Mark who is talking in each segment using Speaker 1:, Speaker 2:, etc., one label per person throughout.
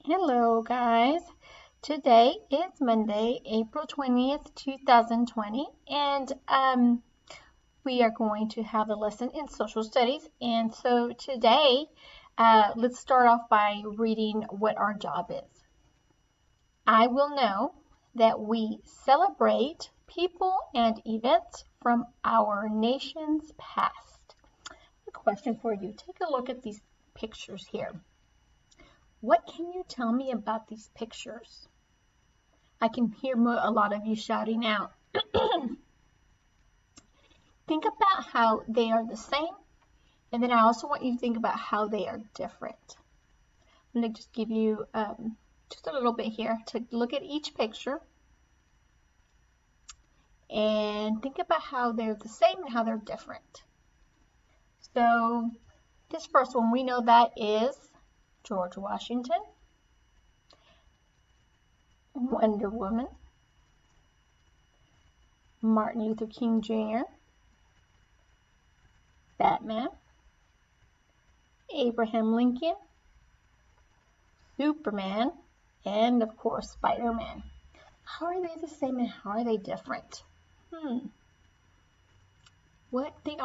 Speaker 1: Hello, guys. Today is Monday, April 20th, 2020, and we are going to have a lesson in social studies. And so today, let's start off by reading what our job is. I will know that we celebrate people and events from our nation's past. A question for you. Take a look at these pictures here. What can you tell me about these pictures? I can hear a lot of you shouting out. Think about how they are the same, and then I also want you to think about how they are different. I'm going to just give you just a little bit here to look at each picture and think about how they're the same and how they're different. So this first one, we know that is George Washington, Wonder Woman, Martin Luther King Jr., Batman, Abraham Lincoln, Superman, and of course Spider-Man. How are they the same and how are they different? I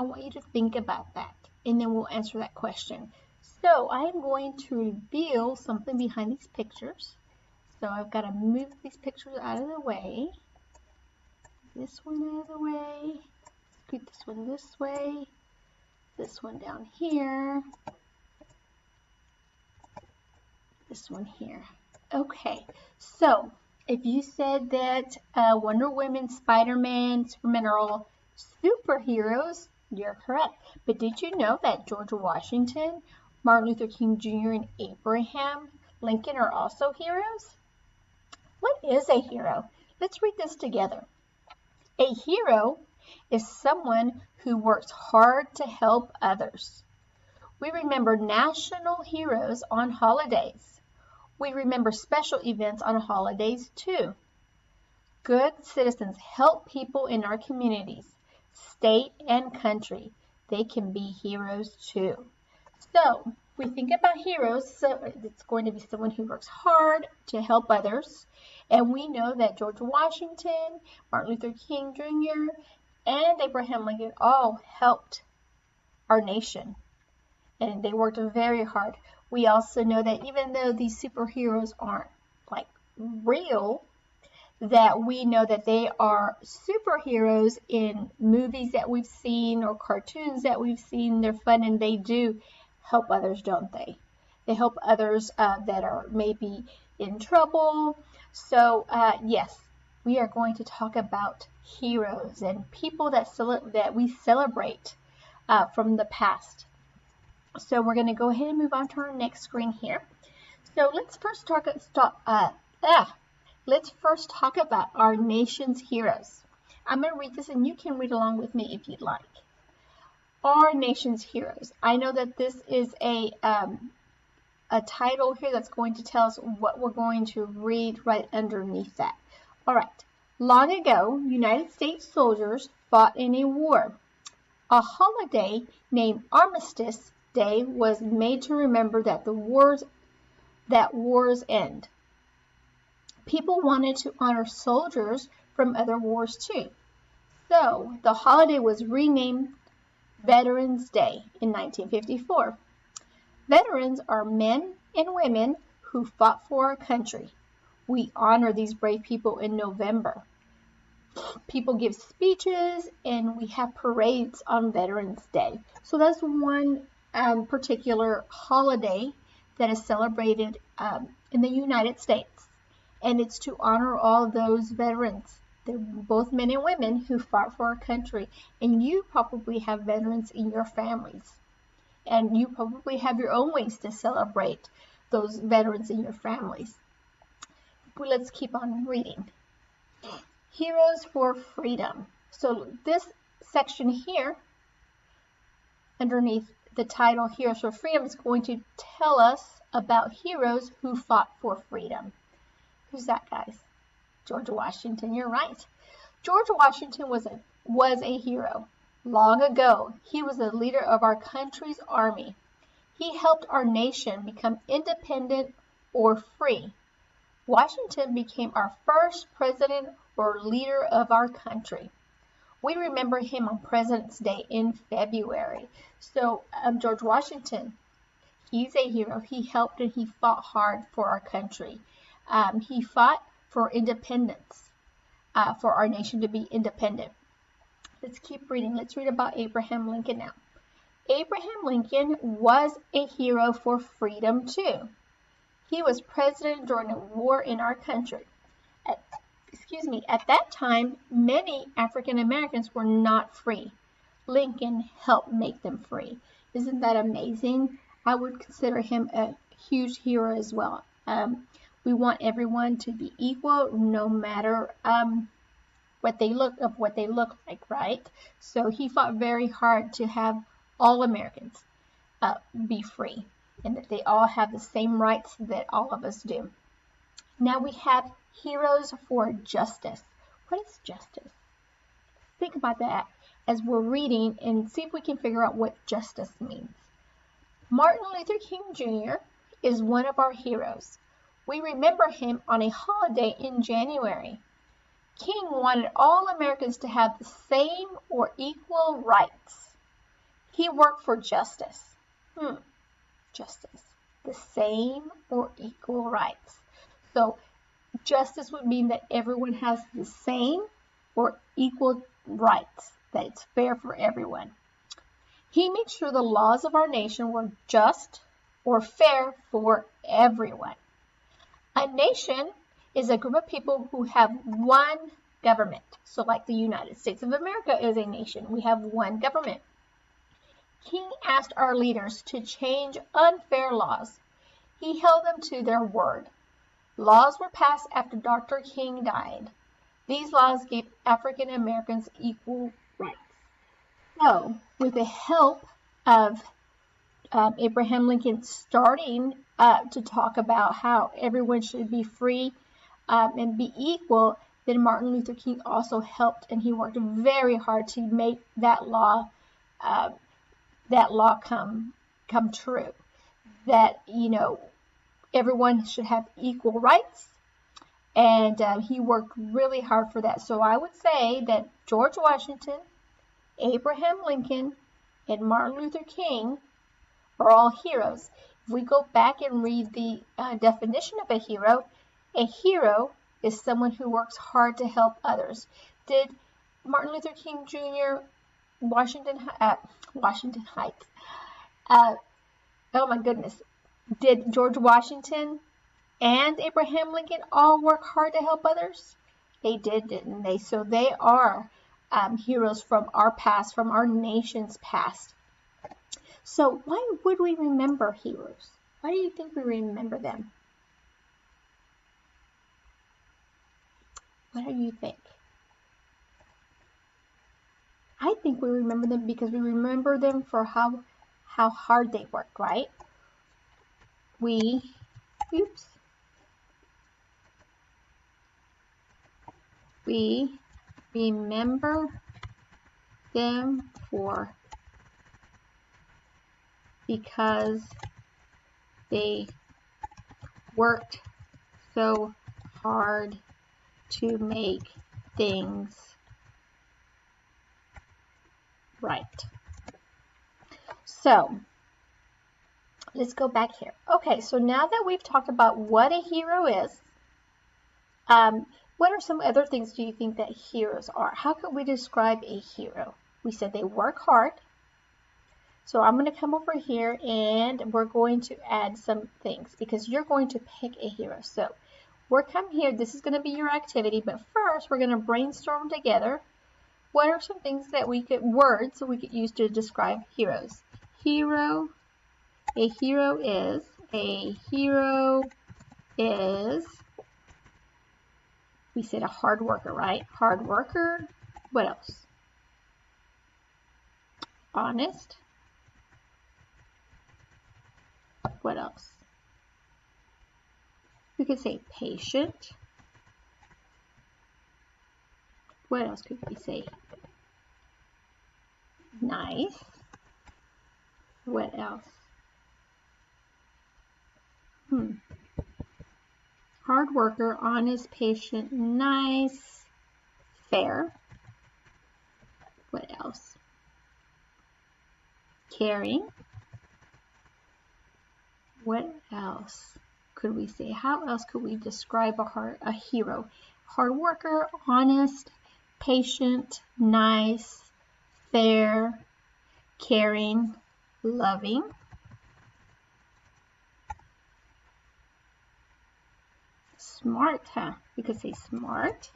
Speaker 1: want you to think about that, and then we'll answer that question. So I'm going to reveal something behind these pictures. So I've got to move these pictures out of the way. This one out of the way. Scoot this one this way. This one down here. This one here. Okay, so if you said that Wonder Woman, Spider-Man, Superman are all superheroes, you're correct. But did you know that George Washington, Martin Luther King Jr., and Abraham Lincoln are also heroes? What is a hero? Let's read this together. A hero is someone who works hard to help others. We remember national heroes on holidays. We remember special events on holidays too. Good citizens help people in our communities, state and country. They can be heroes too. So, we think about heroes, so it's going to be someone who works hard to help others. And we know that George Washington, Martin Luther King Jr., and Abraham Lincoln all helped our nation. And they worked very hard. We also know that even though these superheroes aren't like real, that we know that they are superheroes in movies that we've seen or cartoons that we've seen. They're fun and they do help others, don't they? They help others that are maybe in trouble. So yes, we are going to talk about heroes and people that we celebrate from the past. So we're going to go ahead and move on to our next screen here. So let's first talk about our nation's heroes. I'm going to read this and you can read along with me if you'd like. Our nation's heroes. I know that this is a title here that's going to tell us what we're going to read right underneath that. All right. Long ago, United States soldiers fought in a war. A holiday named Armistice Day was made to remember that wars end. People wanted to honor soldiers from other wars too. So the holiday was renamed Veterans Day in 1954. Veterans are men and women who fought for our country. We honor these brave people in November. People give speeches and we have parades on Veterans Day. So that's one particular holiday that is celebrated in the United States. And it's to honor all those veterans. They're both men and women who fought for our country. And you probably have veterans in your families. And you probably have your own ways to celebrate those veterans in your families. But let's keep on reading. Heroes for Freedom. So this section here, underneath the title Heroes for Freedom, is going to tell us about heroes who fought for freedom. Who's that, guys? George Washington. You're right. George Washington was a hero. Long ago, he was the leader of our country's army. He helped our nation become independent or free. Washington became our first president or leader of our country. We remember him on President's Day in February. So George Washington, he's a hero. He helped and he fought hard for our country. He fought for independence, for our nation to be independent. Let's keep reading. Let's read about Abraham Lincoln now. Abraham Lincoln was a hero for freedom too. He was president during a war in our country. At that time, many African Americans were not free. Lincoln helped make them free. Isn't that amazing? I would consider him a huge hero as well. We want everyone to be equal, no matter what they look like, right? So he fought very hard to have all Americans be free, and that they all have the same rights that all of us do. Now we have heroes for justice. What is justice? Think about that as we're reading and see if we can figure out what justice means. Martin Luther King Jr. is one of our heroes. We remember him on a holiday in January. King wanted all Americans to have the same or equal rights. He worked for justice. Justice. The same or equal rights. So justice would mean that everyone has the same or equal rights, that it's fair for everyone. He made sure the laws of our nation were just or fair for everyone. A nation is a group of people who have one government. So like the United States of America is a nation. We have one government. King asked our leaders to change unfair laws. He held them to their word. Laws were passed after Dr. King died. These laws gave African Americans equal rights. So, with the help of Abraham Lincoln starting to talk about how everyone should be free and be equal, then Martin Luther King also helped, and he worked very hard to make that law come true. That, everyone should have equal rights, and he worked really hard for that. So I would say that George Washington, Abraham Lincoln, and Martin Luther King are all heroes. If we go back and read the definition of a hero is someone who works hard to help others. Did Martin Luther King Jr., Washington Heights, oh my goodness, did George Washington and Abraham Lincoln all work hard to help others? They did, didn't they? So they are heroes from our past, from our nation's past. So why would we remember heroes? Why do you think we remember them? What do you think? I think we remember them because we remember them for how hard they worked, right? We remember them for because they worked so hard to make things right. So let's go back here. Okay, so now that we've talked about what a hero is, what are some other things do you think that heroes are? How could we describe a hero? We said they work hard. So I'm going to come over here and we're going to add some things because you're going to pick a hero. So we're coming here. This is going to be your activity, but first we're going to brainstorm together. What are some things that words that we could use to describe heroes? Hero. A hero is, we said a hard worker, right? Hard worker. What else? Honest. What else? We could say patient. What else could we say? Nice. What else? hard worker, honest, patient, nice, fair. What else? Caring. What else could we say? How else could we describe a hero? Hard worker, honest, patient, nice, fair, caring, loving. Smart, huh? We could say smart.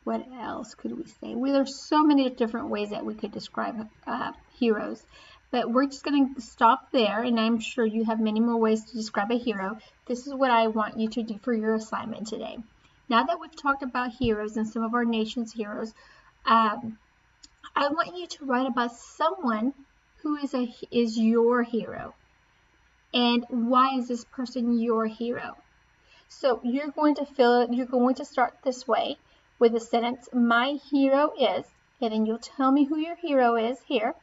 Speaker 1: What else could we say? Well, there's so many different ways that we could describe heroes, but we're just going to stop there, and I'm sure you have many more ways to describe a hero. This is what I want you to do for your assignment today. Now that we've talked about heroes and some of our nation's heroes, I want you to write about someone who is your hero. And why is this person your hero? So you're going to start this way with the sentence, my hero is, and then you'll tell me who your hero is here.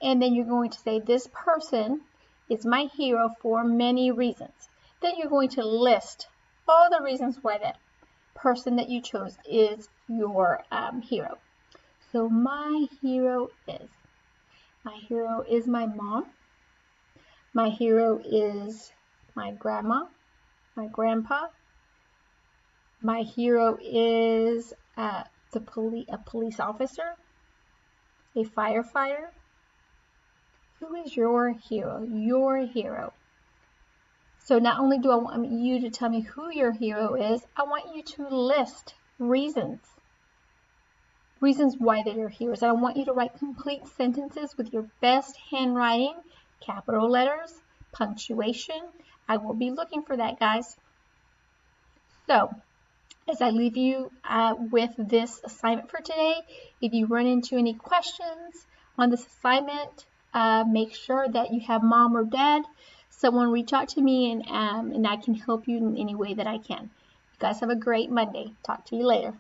Speaker 1: And then you're going to say, this person is my hero for many reasons. Then you're going to list all the reasons why that person that you chose is your hero. So my hero is my mom. My hero is my grandma, my grandpa. My hero is a police officer, a firefighter. Who is your hero? Your hero. So not only do I want you to tell me who your hero is, I want you to list reasons why they're your heroes. And I want you to write complete sentences with your best handwriting, capital letters, punctuation. I will be looking for that, guys. So, as I leave you with this assignment for today, if you run into any questions on this assignment, make sure that you have mom or dad, someone reach out to me, and I can help you in any way that I can. You guys have a great Monday. Talk to you later.